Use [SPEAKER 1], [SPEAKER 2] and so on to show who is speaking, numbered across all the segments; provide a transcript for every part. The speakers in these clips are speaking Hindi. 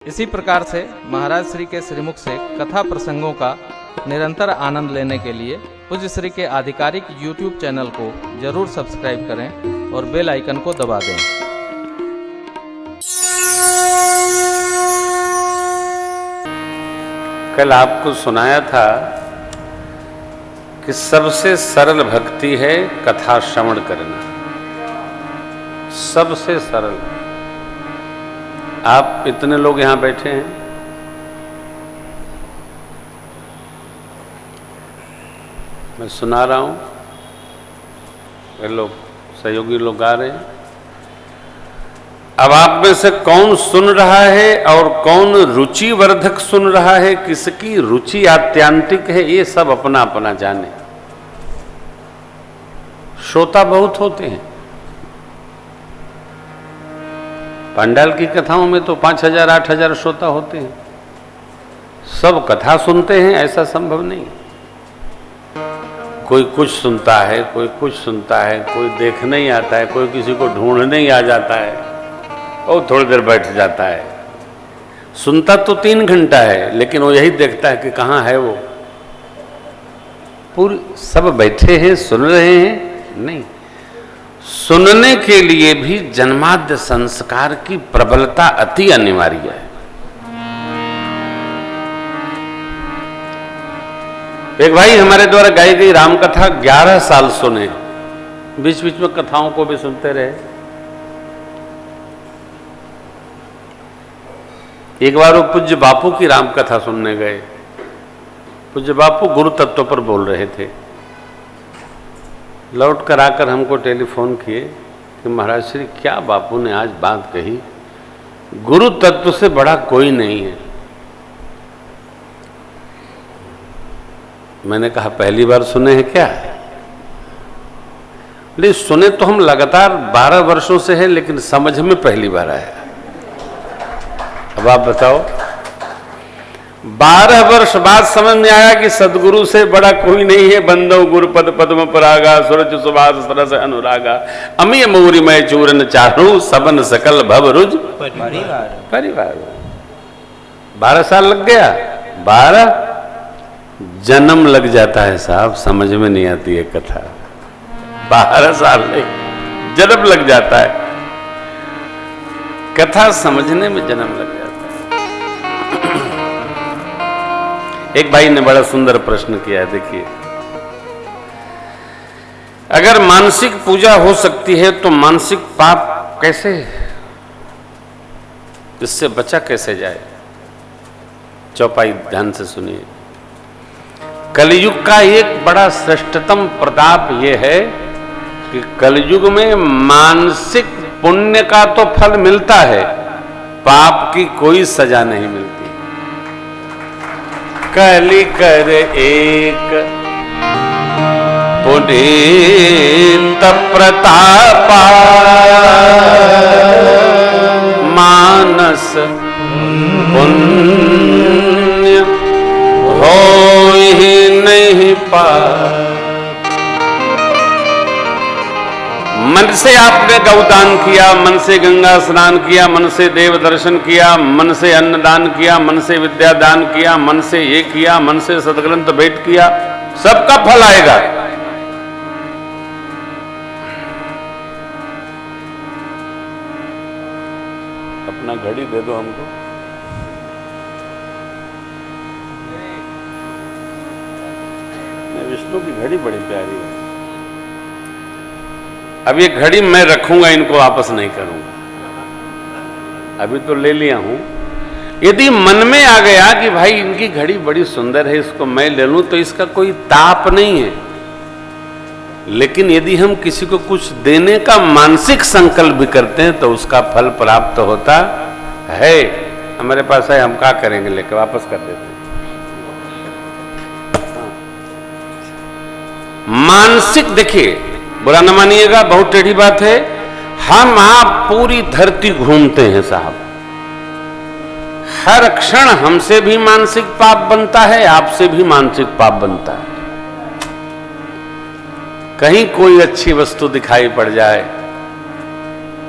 [SPEAKER 1] इसी प्रकार से महाराज श्री के श्रीमुख से कथा प्रसंगों का निरंतर आनंद लेने के लिए पूज्य श्री के आधिकारिक YouTube चैनल को जरूर सब्सक्राइब करें और बेल आइकन को दबा दें।
[SPEAKER 2] कल आपको सुनाया था कि सबसे सरल भक्ति है कथा श्रवण करना, सबसे सरल। आप इतने लोग यहां बैठे हैं, मैं सुना रहा हूं, वे लोग सहयोगी लोग गा रहे हैं। अब आप में से कौन सुन रहा है और कौन रुचिवर्धक सुन रहा है, किसकी रुचि आत्यांतिक है, ये सब अपना अपना जाने। श्रोता बहुत होते हैं, पंडाल की कथाओं में तो 5000 8000 श्रोता होते हैं। सब कथा सुनते हैं ऐसा संभव नहीं। कोई कुछ सुनता है, कोई कुछ सुनता है, कोई देखने ही आता है, कोई किसी को ढूंढने ही आ जाता है और थोड़ी देर बैठ जाता है। सुनता तो 3 घंटा है, लेकिन वो यही देखता है कि कहाँ है वो। पूरी सब बैठे हैं, सुन रहे हैं नहीं। सुनने के लिए भी जन्माद्य संस्कार की प्रबलता अति अनिवार्य है। एक भाई हमारे द्वारा गाई गई रामकथा 11 साल सुने, बीच बीच में कथाओं को भी सुनते रहे। एक बार वो पूज्य बापू की रामकथा सुनने गए। पूज्य बापू गुरु तत्व पर बोल रहे थे। लौट कर आकर हमको टेलीफोन किए कि महाराज श्री क्या बापू ने आज बात कही, गुरु तत्व से बड़ा कोई नहीं है। मैंने कहा पहली बार सुने हैं क्या? नहीं, सुने तो हम लगातार 12 वर्षों से है, लेकिन समझ में पहली बार आया। अब आप बताओ, 12 वर्ष बाद समझ में आया कि सदगुरु से बड़ा कोई नहीं है। बंदो गुरु पद पद्म परागा, सुरज सुभाष सरस अनुरागा, अमीय मौरिमय चूरन चारू, सबन सकल भव रुज परिवार। 12 साल लग गया। 12 जन्म लग जाता है साहब, समझ में नहीं आती है कथा। 12 साल नहीं, जन्म लग जाता है, कथा समझने में जन्म लग जाता है। एक भाई ने बड़ा सुंदर प्रश्न किया है, देखिए, अगर मानसिक पूजा हो सकती है तो मानसिक पाप कैसे, इससे बचा कैसे जाए? चौपाई ध्यान से सुनिए। कलयुग का एक बड़ा श्रेष्ठतम प्रताप यह है कि कलयुग में मानसिक पुण्य का तो फल मिलता है, पाप की कोई सजा नहीं मिलती। कलि कर एक पुनीत प्रतापा, मानस पुण्य हो ही नहीं पा। मन से आपने गौदान किया, मन से गंगा स्नान किया, मन से देव दर्शन किया, मन से अन्नदान किया, मन से विद्यादान किया, मन से ये किया, मन से सदग्रंथ भेंट किया, सबका फल आएगा। अपना घड़ी दे दो हमको। विष्णु की घड़ी बड़ी प्यारी है। अब ये घड़ी मैं रखूंगा, इनको वापस नहीं करूंगा। अभी तो ले लिया हूं। यदि मन में आ गया कि भाई इनकी घड़ी बड़ी सुंदर है, इसको मैं ले लूं, तो इसका कोई ताप नहीं है। लेकिन यदि हम किसी को कुछ देने का मानसिक संकल्प भी करते हैं तो उसका फल प्राप्त होता है। हमारे पास है, हम क्या करेंगे, लेकर वापस कर देते हैं। मानसिक, देखिए, बुरा न मानिएगा, बहुत टेढ़ी बात है। हम आप पूरी धरती घूमते हैं साहब, हर क्षण हमसे भी मानसिक पाप बनता है, आपसे भी मानसिक पाप बनता है। कहीं कोई अच्छी वस्तु दिखाई पड़ जाए,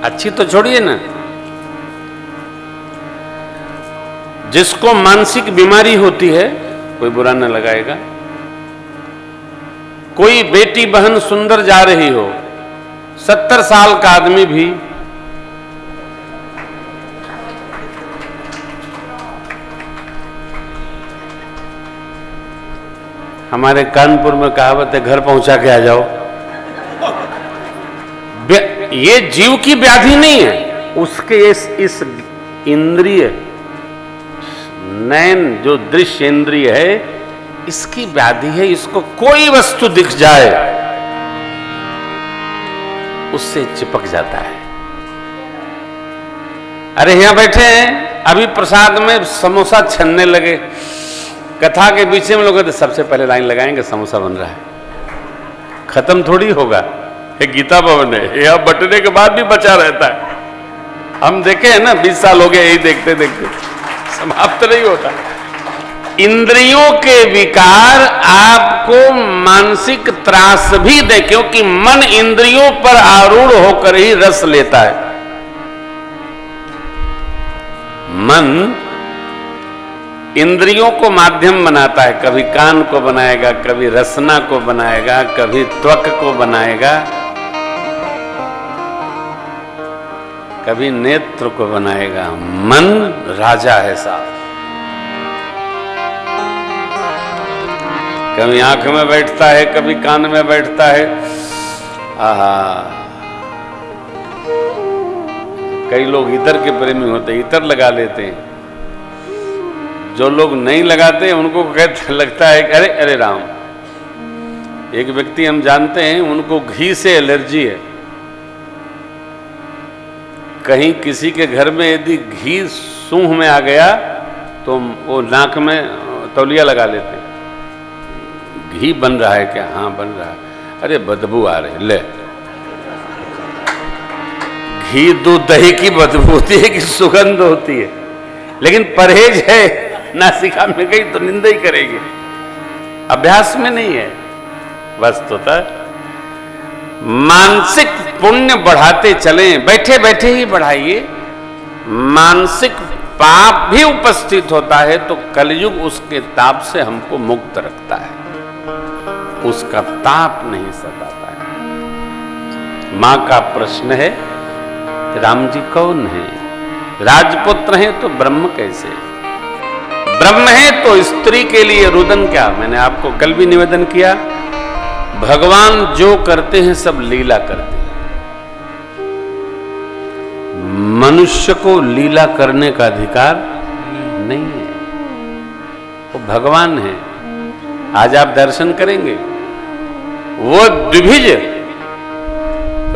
[SPEAKER 2] अच्छी तो छोड़िए ना, जिसको मानसिक बीमारी होती है कोई बुरा न लगाएगा। कोई बेटी बहन सुंदर जा रही हो, 70 साल का आदमी भी हमारे कानपुर में कहावत है, घर पहुंचा के आ जाओ। ये जीव की व्याधि नहीं है, उसके इस इंद्रिय नयन जो दृश्य इंद्रिय है इसकी व्याधि है। इसको कोई वस्तु दिख जाए उससे चिपक जाता है। अरे यहां बैठे हैं, अभी प्रसाद में समोसा छनने लगे, कथा के बीच में लोग कहते सबसे पहले लाइन लगाएंगे, समोसा बन रहा है। खत्म थोड़ी होगा, ये गीता भवन है, यह बटने के बाद भी बचा रहता है। हम देखे हैं ना, 20 साल हो गए यही देखते देखते, समाप्त नहीं होता। इंद्रियों के विकार आपको मानसिक त्रास भी दे, क्योंकि मन इंद्रियों पर आरूढ़ होकर ही रस लेता है। मन इंद्रियों को माध्यम बनाता है, कभी कान को बनाएगा, कभी रसना को बनाएगा, कभी त्वक को बनाएगा, कभी नेत्र को बनाएगा। मन राजा है साहब। कभी आंख में बैठता है, कभी कान में बैठता है। आहा, कई लोग इतर के प्रेमी होते हैं, इतर लगा लेते हैं। जो लोग नहीं लगाते उनको कहते लगता है कि अरे अरे राम। एक व्यक्ति हम जानते हैं, उनको घी से एलर्जी है। कहीं किसी के घर में यदि घी सूंह में आ गया तो वो नाक में तौलिया लगा लेते हैं। घी बन रहा है क्या? हाँ बन रहा है। अरे बदबू आ रही, ले। घी दूध दही की बदबू होती है कि सुगंध होती है, लेकिन परहेज है, नासिका में गई तो निंदा ही करेगी। अभ्यास में नहीं है। वस्तुतः मानसिक पुण्य बढ़ाते चलें, बैठे बैठे ही बढ़ाइए। मानसिक पाप भी उपस्थित होता है तो कलयुग उसके ताप से हमको मुक्त रखता है, उसका ताप नहीं सताता है। मां का प्रश्न है, राम जी कौन है? राजपुत्र हैं तो ब्रह्म कैसे? ब्रह्म है तो स्त्री के लिए रुदन क्या? मैंने आपको कल भी निवेदन किया, भगवान जो करते हैं सब लीला करते हैं। मनुष्य को लीला करने का अधिकार नहीं है, वो भगवान है। आज आप दर्शन करेंगे, वो द्विभुज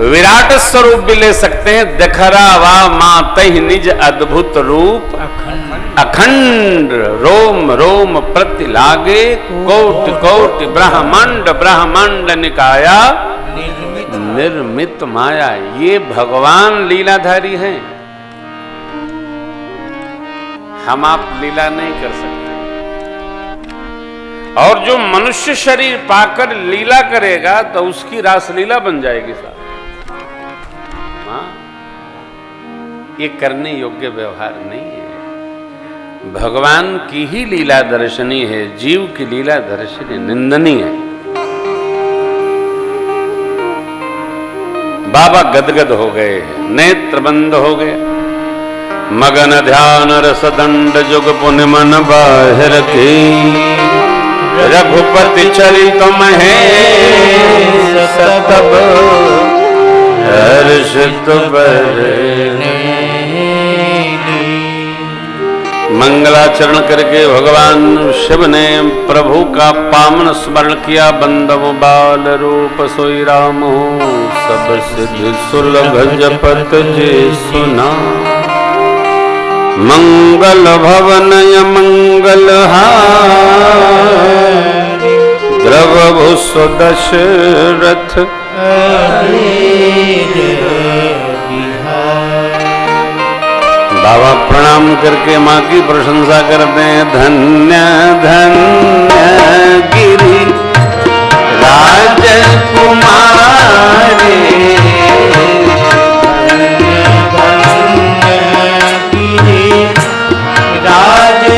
[SPEAKER 2] विराट स्वरूप भी ले सकते हैं। दखरा वा मातहि निज अद्भुत रूप, अखंड रोम रोम प्रति लागे, कोटि कोटि ब्रह्मांड ब्रह्मांड निकाया, निर्मित माया। ये भगवान लीलाधारी हैं, हम आप लीला नहीं कर सकते। और जो मनुष्य शरीर पाकर लीला करेगा तो उसकी रासलीला बन जाएगी साहब। ये करने योग्य व्यवहार नहीं है। भगवान की ही लीला दर्शनीय है, जीव की लीला दर्शनीय निंदनीय है। बाबा गदगद हो गए, नेत्र बंद हो गए, मगन ध्यान रस दंड जुग पुण्य मन बाहिर की, रघुपति चरित महेश सतब हर्षित बरने। मंगलाचरण करके भगवान शिव ने प्रभु का पावन स्मरण किया। बंदव बाल रूप सोई राम हो, सब सिद्धि सुलभ जपत जे सुना। मंगल भवन मंगल हारी, द्रवभु दशरथ बाबा प्रणाम करके माँ की प्रशंसा करते हैं। धन्य धन्य गिरि राजकुमारी, धन्य धन्य गिरि राजकुमारी,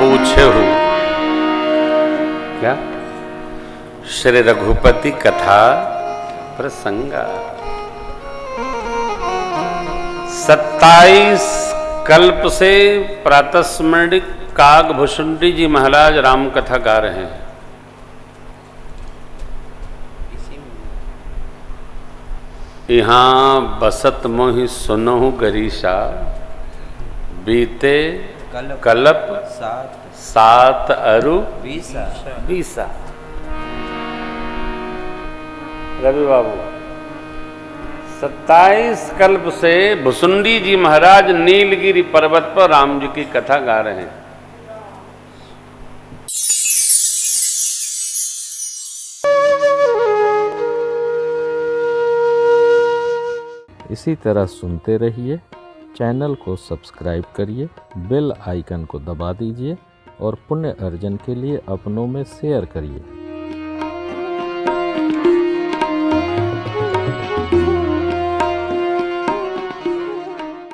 [SPEAKER 2] पूछे हो क्या श्री रघुपति कथा प्रसंगा। 27 कल्प से प्रातस्मरणिक कागभूषुंडी जी महाराज राम कथा गा रहे हैं। यहाँ बसत मोहि सुनहु गरीशा, बीते कल्प 7 अरु 20। रवि बाबू 27 कल्प से भुसुंडी जी महाराज नीलगिरी पर्वत पर राम जी की कथा गा रहे हैं।
[SPEAKER 1] इसी तरह सुनते रहिए, चैनल को सब्सक्राइब करिए, बेल आइकन को दबा दीजिए और पुण्य अर्जन के लिए अपनों में शेयर करिए।